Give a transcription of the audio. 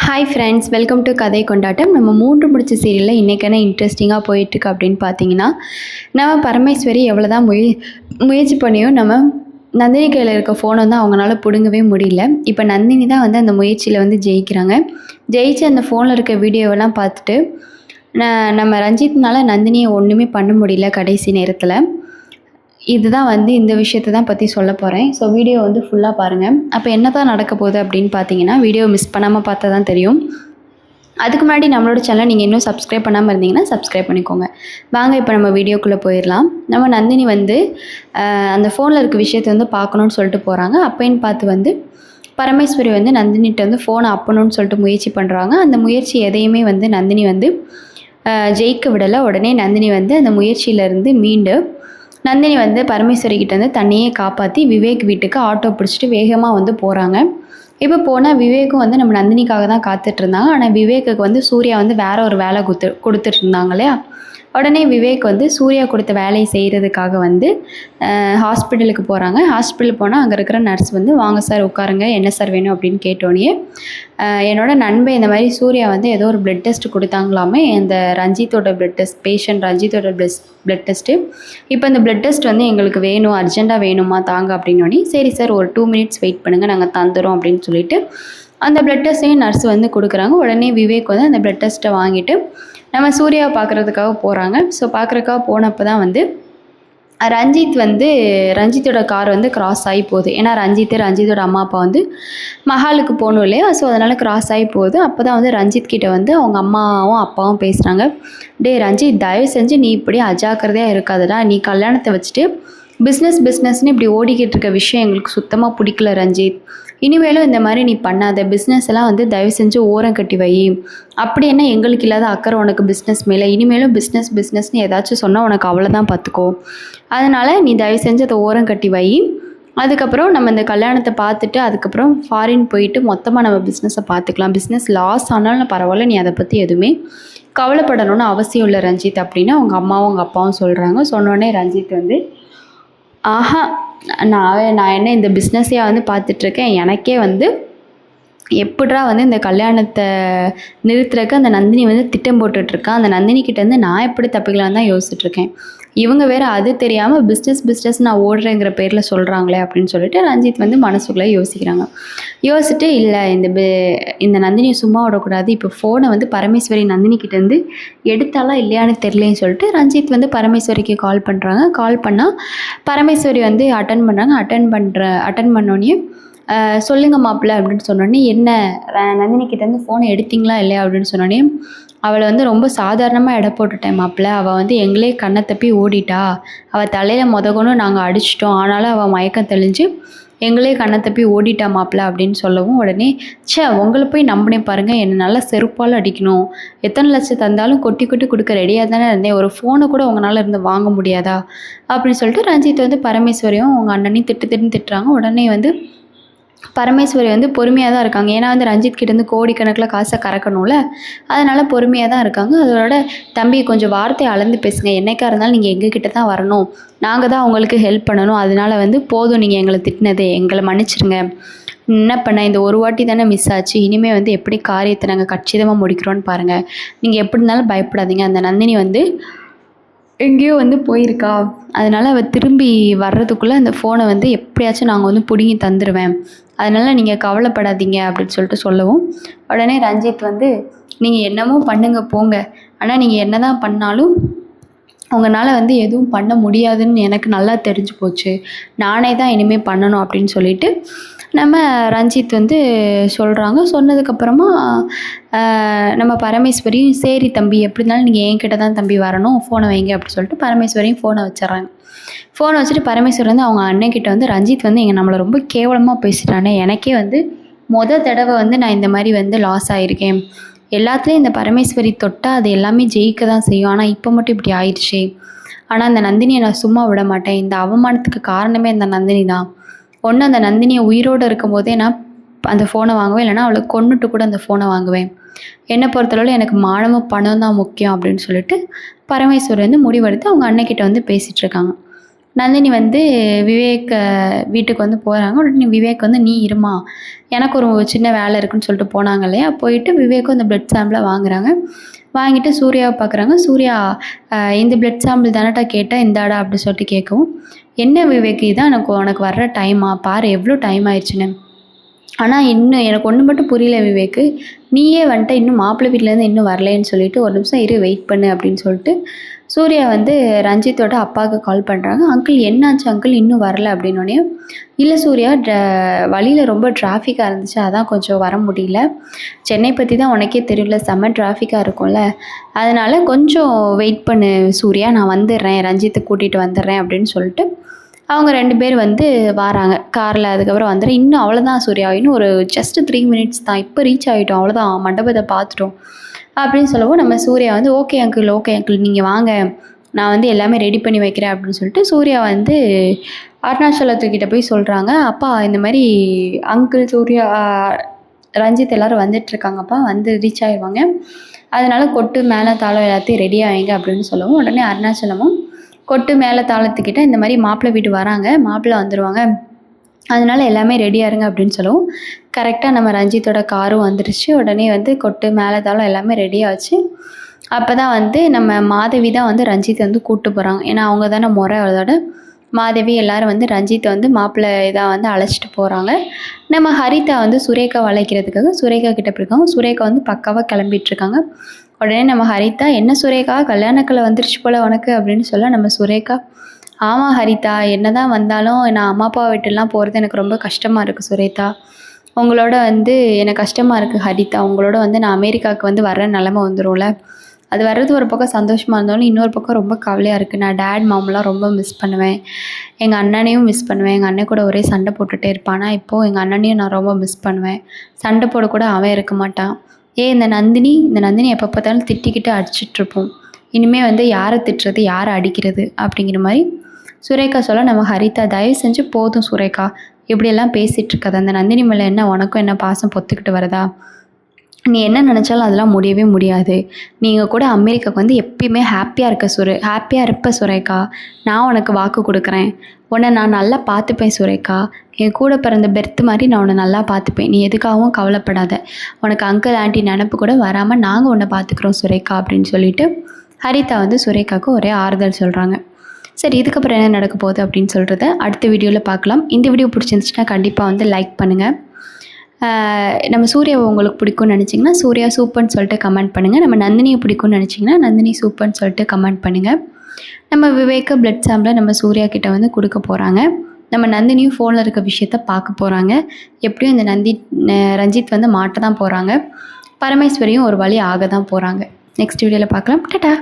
Hi friends, welcome to கதை கொண்டாட்டம். நம்ம 3 முடிச்ச சீரியலில் இன்றைக்கான இன்ட்ரெஸ்டிங்காக போயிட்டுருக்கு அப்படின்னு பார்த்தீங்கன்னா, நம்ம பரமேஸ்வரி எவ்வளோ தான் முயற்சி பண்ணியும் நம்ம நந்தினி கையில் இருக்க ஃபோனை வந்து அவங்களால பிடுங்கவே முடியல. இப்போ நந்தினி தான் வந்து அந்த முயற்சியில் வந்து ஜெயிக்கிறாங்க. ஜெயிச்சு அந்த ஃபோனில் இருக்க வீடியோவெல்லாம் பார்த்துட்டு நம்ம ரஞ்சித்னால நந்தினியை ஒன்றுமே பண்ண முடியல கடைசி நேரத்தில். இதுதான் வந்து இந்த விஷயத்தை தான் பற்றி சொல்ல போகிறேன். ஸோ வீடியோ வந்து ஃபுல்லாக பாருங்கள். அப்போ என்ன தான் நடக்க போகுது அப்படின்னு பார்த்தீங்கன்னா, வீடியோ மிஸ் பண்ணாமல் பார்த்தா தான் தெரியும். அதுக்கு முன்னாடி நம்மளோட சேனலை நீங்கள் இன்னும் சப்ஸ்கிரைப் பண்ணாமல் இருந்தீங்கன்னா சப்ஸ்கிரைப் பண்ணிக்கோங்க. வாங்க இப்போ நம்ம வீடியோக்குள்ளே போயிடலாம். நம்ம நந்தினி வந்து அந்த ஃபோனில் இருக்க விஷயத்தை வந்து பார்க்கணுன்னு சொல்லிட்டு போகிறாங்க. அப்போன்னு பார்த்து வந்து பரமேஸ்வரி வந்து நந்தினிகிட்ட வந்து ஃபோனை அப்பணுன்னு சொல்லிட்டு முயற்சி பண்ணுறாங்க. அந்த முயற்சி எதையுமே வந்து நந்தினி வந்து ஜெயிக்க விடலை. உடனே நந்தினி வந்து அந்த முயற்சியிலேருந்து மீண்டு நந்தினி வந்து பரமேஸ்வரி கிட்ட வந்து தன்னையே காப்பாற்றி விவேக் வீட்டுக்கு ஆட்டோ பிடிச்சிட்டு வேகமாக வந்து போகிறாங்க. இப்போ போனால் விவேக்கும் வந்து நம்ம நந்தினிக்காக தான் காத்துட்ருந்தாங்க. ஆனால் விவேக்குக்கு வந்து சூர்யா வந்து வேற ஒரு வேலை கொடுத்துட்ருந்தாங்க இல்லையா. உடனே விவேக் வந்து சூர்யா கொடுத்த வேலையை செய்கிறதுக்காக வந்து ஹாஸ்பிட்டலுக்கு போகிறாங்க. ஹாஸ்பிட்டல் போனால் அங்கே இருக்கிற நர்ஸ் வந்து வாங்க சார் உட்காருங்க, என்ன சார் வேணும் அப்படின்னு கேட்டோன்னே என்னோடய நண்பன் இந்த மாதிரி சூர்யா வந்து ஏதோ ஒரு பிளட் டெஸ்ட் கொடுத்தாங்களாமே, இந்த ரஞ்சித்தோட பிளட் டெஸ்ட், பேஷண்ட் ரஞ்சித்தோட பிளட் டெஸ்ட்டு. இப்போ இந்த பிளட் டெஸ்ட் வந்து எங்களுக்கு வேணும், அர்ஜெண்ட்டாக வேணுமா தாங்க அப்படின்னோடனே சரி சார் ஒரு 2 மினிட்ஸ் வெயிட் பண்ணுங்கள், நாங்கள் தந்துடுறோம் அப்படின்னு சொல்லிட்டு அந்த பிளட் டெஸ்ட்டையும் நர்ஸ் வந்து கொடுக்குறாங்க. உடனே விவேக் வந்து அந்த பிளட் டெஸ்ட்டை வாங்கிட்டு நம்ம சூர்யாவை பார்க்குறதுக்காக போகிறாங்க. ஸோ பார்க்குறதுக்காக போனப்போ தான் வந்து ரஞ்சித்தோட கார் வந்து கிராஸ் ஆகி போகுது. ஏன்னா ரஞ்சித்தோட அம்மா அப்பா வந்து மஹாலுக்கு போகணும் இல்லையா. ஸோ அதனால் கிராஸ் ஆகி போகுது. அப்போ தான் வந்து ரஞ்சித் கிட்ட வந்து அவங்க அம்மாவும் அப்பாவும் பேசுகிறாங்க. ரஞ்சித், தயவு செஞ்சு நீ இப்படி அஜாக்கிரதையாக இருக்காதுடா. நீ கல்யாணத்தை வச்சுட்டு பிஸ்னஸ்னு இப்படி ஓடிக்கிட்டு இருக்க விஷயம் எங்களுக்கு சுத்தமாக பிடிக்கல ரஞ்சித். இனிமேலும் இந்த மாதிரி நீ பண்ணாத. பிஸ்னஸ் எல்லாம் வந்து தயவு செஞ்சு ஓரம் கட்டி வை. அப்படி என்ன எங்களுக்கு இல்லாத அக்கறை உனக்கு பிஸ்னஸ் மேலே? இனிமேலும் பிஸ்னஸ்னு ஏதாச்சும் சொன்னால் உனக்கு அவ்வளோதான் பார்த்துக்கோ. அதனால் நீ தயவு செஞ்சு அதை ஓரம் கட்டி வை. அதுக்கப்புறம் நம்ம இந்த கல்யாணத்தை பார்த்துட்டு அதுக்கப்புறம் ஃபாரின் போயிட்டு மொத்தமாக நம்ம பிஸ்னஸை பார்த்துக்கலாம். பிஸ்னஸ் லாஸ் ஆனாலும் பரவாயில்ல, நீ அதை பற்றி எதுவுமே கவலைப்படணும்னு அவசியம் இல்லை ரஞ்சித் அப்படின்னு அவங்க அம்மாவும் அவங்க அப்பாவும் சொல்கிறாங்க. சொன்னோடனே ரஞ்சித் வந்து ஆஹா, நான் என்ன இந்த பிஸ்னஸையாக வந்து பார்த்துட்ருக்கேன். எனக்கே வந்து எப்படிரா வந்து இந்த கல்யாணத்தை நிறுத்துறதுக்கு அந்த நந்தினி வந்து திட்டம் போட்டுட்ருக்கா. அந்த நந்தினிக்கிட்டேருந்து நான் எப்படி தப்பிக்கலான்னு தான் யோசிச்சுட்ருக்கேன். இவங்க வேறு அது தெரியாமல் பிஸ்னஸ் நான் ஓடுறேங்கிற பேரில் சொல்கிறாங்களே அப்படின்னு சொல்லிட்டு ரஞ்சித் வந்து மனசுக்குள்ளே யோசிக்கிறாங்க. யோசிச்சுட்டு இல்லை இந்த நந்தினியை சும்மா விடக்கூடாது. இப்போ ஃபோனை வந்து பரமேஸ்வரி நந்தினிக்கிட்டேருந்து எடுத்தாலாம் இல்லையான்னு தெரியலேன்னு சொல்லிட்டு ரஞ்சித் வந்து பரமேஸ்வரிக்கு கால் பண்ணுறாங்க. கால் பண்ணால் பரமேஸ்வரி வந்து அட்டன் பண்ணுறாங்க. அட்டன் பண்ணோடனே சொல்லுங்க மாப்பிள்ள அப்படின்னு சொன்னோடனே என்ன நந்தினிக்கிட்டேருந்து ஃபோனை எடுத்திங்களா இல்லையா அப்படின்னு சொன்னோடனே அவளை வந்து ரொம்ப சாதாரணமாக எடை போட்டுட்டேன் மாப்பிள்ள. அவள் வந்து எங்களே கண்ணை தப்பி ஓடிட்டா. அவள் தலையில் முதகணும் நாங்கள் அடிச்சிட்டோம். ஆனாலும் அவள் மயக்கம் தெளிஞ்சு எங்களே கண்ணை தப்பி ஓடிட்டா மாப்பிள்ள அப்படின்னு சொல்லவும் உடனே உங்களை போய் நம்பினே பாருங்கள், என்னை நல்லா செருப்பால் அடிக்கணும். எத்தனை லட்சம் தந்தாலும் கொட்டி கொடுக்க ரெடியாக தானே இருந்தேன். ஒரு ஃபோனை கூட உங்களால் இருந்து வாங்க முடியாதா அப்படின்னு சொல்லிட்டு ரஞ்சித் வந்து பரமேஸ்வரியும் அவங்க அண்ணனையும் திட்டுறாங்க. உடனே வந்து பரமேஸ்வரி வந்து பொறுமையாக தான் இருக்காங்க. ஏன்னா வந்து ரஞ்சித் கிட்டேருந்து கோடிக்கணக்கில் காசை கறக்கணும்ல, அதனால் பொறுமையாக தான் இருக்காங்க. அதோட தம்பி கொஞ்சம் வார்த்தையை அளந்து பேசுங்க. என்னைக்காக இருந்தாலும் நீங்கள் எங்ககிட்ட தான் வரணும், நாங்கள் தான் அவங்களுக்கு ஹெல்ப் பண்ணணும். அதனால் வந்து போதும், நீங்கள் எங்களை திட்டினது எங்களை மன்னிச்சிருங்க. என்ன பண்ண இந்த ஒரு வாட்டி தானே மிஸ் ஆச்சு. இனிமேல் வந்து எப்படி காரியத்தை நாங்கள் கச்சிதமாக முடிக்கிறோன்னு பாருங்கள். நீங்கள் எப்படி இருந்தாலும் பயப்படாதீங்க. அந்த நந்தினி வந்து எங்கேயோ வந்து போயிருக்கா. அதனால் அவள் திரும்பி வர்றதுக்குள்ளே அந்த ஃபோனை வந்து எப்படியாச்சும் நாங்கள் வந்து பிடுங்கி தந்துடுவேன். அதனால் நீங்கள் கவலைப்படாதீங்க அப்படின்னு சொல்லிட்டு சொல்லவும் உடனே ரஞ்சித் வந்து நீங்கள் என்னமோ பண்ணுங்க போங்க, ஆனால் நீங்கள் என்ன தான் பண்ணாலும் உங்களால் வந்து எதுவும் பண்ண முடியாதுன்னு எனக்கு நல்லா தெரிஞ்சு போச்சு. நானே தான் இனிமேல் பண்ணணும் அப்படின்னு சொல்லிட்டு நம்ம ரஞ்சித் வந்து சொல்கிறாங்க. சொன்னதுக்கப்புறமா நம்ம பரமேஸ்வரியும் சரி தம்பி, எப்படி இருந்தாலும் நீங்கள் என்கிட்ட தான் தம்பி வரணும், ஃபோனை வைங்க அப்படின்னு சொல்லிட்டு பரமேஸ்வரியும் ஃபோனை வச்சிட்றாங்க. ஃபோனை வச்சுட்டு பரமேஸ்வரி வந்து அவங்க அண்ணன்கிட்ட வந்து ரஞ்சித் வந்து நம்மளை ரொம்ப கேவலமாக பேசிட்டானே, எனக்கே வந்து தடவை வந்து நான் இந்த மாதிரி வந்து லாஸ் ஆகிருக்கேன். எல்லாத்துலேயும் இந்த பரமேஸ்வரி தொட்டால் அது எல்லாமே ஜெயிக்க தான் செய்யும். ஆனால் இப்போ மட்டும் இப்படி ஆயிடுச்சு. ஆனால் அந்த நந்தினியை நான் சும்மா விட மாட்டேன். இந்த அவமானத்துக்கு காரணமே அந்த நந்தினி தான். ஒன்று அந்த நந்தினியை உயிரோடு இருக்கும் போதே நான் அந்த ஃபோனை வாங்குவேன், இல்லைனா அவளை கொன்னுட்டு கூட அந்த ஃபோனை வாங்குவேன். என்னை பொறுத்தளவில் எனக்கு மானமும் பணம் தான் முக்கியம் அப்படின்னு சொல்லிட்டு பரமேஸ்வரி வந்து முடிவெடுத்து அவங்க அண்ணன்கிட்ட வந்து பேசிகிட்ருக்காங்க. நந்தினி வந்து விவேக் வீட்டுக்கு வந்து போகிறாங்க. உடனே விவேக் வந்து நீ இருமா, எனக்கு ஒரு சின்ன வேலை இருக்குன்னு சொல்லிட்டு போனாங்க இல்லையா, போயிட்டு விவேக்கும் அந்த பிளட் சாம்பிளை வாங்குறாங்க. வாங்கிட்டு சூர்யாவை பார்க்குறாங்க. சூர்யா இந்த பிளட் சாம்பிள் தானடா கேட்டேன், இந்தாடா அப்படி சொல்லிட்டு கேட்கவும், என்ன விவேக் இதான் எனக்கு உனக்கு வர்ற டைமா, பாரு எவ்வளோ டைம் ஆயிடுச்சுன்னு. ஆனால் இன்னும் எனக்கு ஒன்று மட்டும் புரியல விவேக்கு, நீயே வந்துட்ட இன்னும் மாப்பிள்ளை வீட்டிலேருந்து இன்னும் வரலேன்னு சொல்லிட்டு ஒரு நிமிஷம் இரு வெயிட் பண்ணு அப்படின்னு சொல்லிட்டு சூர்யா வந்து ரஞ்சித்தோட அப்பாவுக்கு கால் பண்ணுறாங்க. அங்கிள் என்னாச்சு அங்கிள் இன்னும் வரல அப்படின்னோடனே, இல்லை சூர்யா வழியில் ரொம்ப டிராஃபிக்காக இருந்துச்சு, அதான் கொஞ்சம் வர முடியல. சென்னை பற்றி தான் உனக்கே தெரியல, செம்ம டிராஃபிக்காக இருக்கும்ல, அதனால் கொஞ்சம் வெயிட் பண்ணு சூர்யா, நான் வந்துடுறேன், ரஞ்சித்தை கூட்டிகிட்டு வந்துடுறேன் அப்படின்னு சொல்லிட்டு அவங்க 2 பேர் வந்து வராங்க காரில். அதுக்கப்புறம் வந்துடுறேன், இன்னும் அவ்வளோதான் சூர்யா, இன்னும் ஒரு ஜஸ்ட் 3 minutes தான், இப்போ ரீச் ஆகிட்டோம், அவ்வளோதான் மண்டபத்தை பார்த்துட்டோம் அப்படின்னு சொல்லவும் நம்ம சூர்யா வந்து ஓகே அங்கிள் நீங்கள் வாங்க, நான் வந்து எல்லாமே ரெடி பண்ணி வைக்கிறேன் அப்படின்னு சொல்லிட்டு சூர்யா வந்து அருணாச்சலத்துக்கிட்ட போய் சொல்கிறாங்க. அப்பா இந்த மாதிரி அங்கிள் சூர்யா ரஞ்சித் எல்லோரும் வந்துட்டுருக்காங்கப்பா, வந்து ரீச் ஆகிடுவாங்க, அதனால் கொட்டு மேலே தாளம் எல்லாத்தையும் ரெடி ஆகிங்க அப்படின்னு சொல்லவும், உடனே அருணாச்சலமும் கொட்டு மேலே தாளத்துக்கிட்ட இந்த மாதிரி மாப்பிள்ளை வீட்டு வராங்க, மாப்பிள்ளை வந்துடுவாங்க, அதனால் எல்லாமே ரெடியாக இருங்க அப்படின்னு சொல்லவும், கரெக்டாக நம்ம ரஞ்சித்தோட காரும் வந்துடுச்சு. உடனே வந்து கொட்டு மேலே தாளம் எல்லாமே ரெடியாச்சு. அப்போ தான் வந்து நம்ம மாதவி தான் வந்து ரஞ்சித்தை வந்து கூப்பிட்டு போகிறாங்க. ஏன்னா அவங்க தானே முறை, அதோட மாதவி எல்லோரும் வந்து ரஞ்சித்தை வந்து மாப்பிள்ளை இதாக வந்து அழைச்சிட்டு போகிறாங்க. நம்ம ஹரிதா வந்து சுரேகா அழைக்கிறதுக்காக சுரேகா கிட்டே போயிருக்காங்க. சுரேகா வந்து பக்காவாக கிளம்பிட்டுருக்காங்க. உடனே நம்ம ஹரிதா, என்ன சுரேகா கல்யாணக்கலை வந்துருச்சு போல் உனக்கு அப்படின்னு சொல்ல, நம்ம சுரேகா, ஆமாம் ஹரிதா, என்ன தான் வந்தாலும் நான் அம்மா அப்பா வீட்டெல்லாம் போகிறது எனக்கு ரொம்ப கஷ்டமாக இருக்குது சுரேகா, உங்களோட வந்து எனக்கு கஷ்டமாக இருக்குது ஹரிதா, உங்களோட வந்து நான் அமெரிக்காவுக்கு வந்து வர்ற நிலமை வந்துடும்ல, அது வர்றது ஒரு பக்கம் சந்தோஷமாக இருந்தாலும் இன்னொரு பக்கம் ரொம்ப கவலையாக இருக்குது. நான் டேட் மாமெலாம் ரொம்ப மிஸ் பண்ணுவேன், எங்கள் அண்ணனையும் மிஸ் பண்ணுவேன், எங்கள் அண்ணன் கூட ஒரே சண்டை போட்டுகிட்டே இருப்பான், ஆனால் இப்போது எங்கள் அண்ணனையும் நான் ரொம்ப மிஸ் பண்ணுவேன், சண்டை போட கூட அவன் இருக்க மாட்டான், இந்த நந்தினி எப்போ பார்த்தாலும் திட்டிக்கிட்டு அடிச்சிட்ருப்போம், இனிமேல் வந்து யாரை திட்டுறது யாரை அடிக்கிறது அப்படிங்கிற மாதிரி சுரேகா சொல்ல, நம்ம ஹரிதா தயவு செஞ்சு போதும் சுரேகா, இப்படியெல்லாம் பேசிகிட்டு இருக்காது, அந்த நந்தினி மேலே என்ன உனக்கும் என்ன பாசம் பொத்துக்கிட்டு வருதா, நீ என்ன நினச்சாலும் அதெல்லாம் முடியவே முடியாது, நீங்கள் கூட அமெரிக்காவுக்கு வந்து எப்பயுமே ஹாப்பியாக இருப்ப சுரேகா, நான் உனக்கு வாக்கு கொடுக்குறேன், உன்னை நான் நல்லா பார்த்துப்பேன் சுரேகா, என் கூட பிறந்த பெர்த் மாதிரி நான் உன்னை நல்லா பார்த்துப்பேன், நீ எதுக்காகவும் கவலைப்படாத, உனக்கு அங்கிள் ஆண்டி நினப்பு கூட வராமல் நாங்கள் உன்னை பார்த்துக்குறோம் சுரேகா அப்படின்னு சொல்லிட்டு ஹரிதா வந்து சுரேகாவுக்கு ஒரே ஆறுதல் சொல்கிறாங்க. சரி, இதுக்கப்புறம் என்ன நடக்க போகுது அப்படின்னு சொல்கிறத அடுத்த வீடியோவில் பார்க்கலாம். இந்த வீடியோ பிடிச்சிருந்துச்சுன்னா கண்டிப்பாக வந்து லைக் பண்ணுங்கள். நம்ம சூர்யாவை உங்களுக்கு பிடிக்கும்னு நினச்சிங்கன்னா சூர்யா சூப்பர்னு சொல்லிட்டு கமெண்ட் பண்ணுங்கள். நம்ம நந்தினியை பிடிக்கும்னு நினச்சிங்கன்னா நந்தினி சூப்பர்னு சொல்லிட்டு கமெண்ட் பண்ணுங்கள். நம்ம விவேக்க பிளட் சாம்பிளை நம்ம சூர்யா கிட்ட வந்து கொடுக்க போகிறாங்க. நம்ம நந்தினியும் ஃபோனில் இருக்க விஷயத்த பார்க்க போகிறாங்க. எப்படியும் இந்த ரஞ்சித் வந்து மாட்ட தான் போகிறாங்க. பரமேஸ்வரியும் ஒரு வழி ஆக தான் போகிறாங்க. நெக்ஸ்ட் வீடியோவில் பார்க்கலாம். டாடா.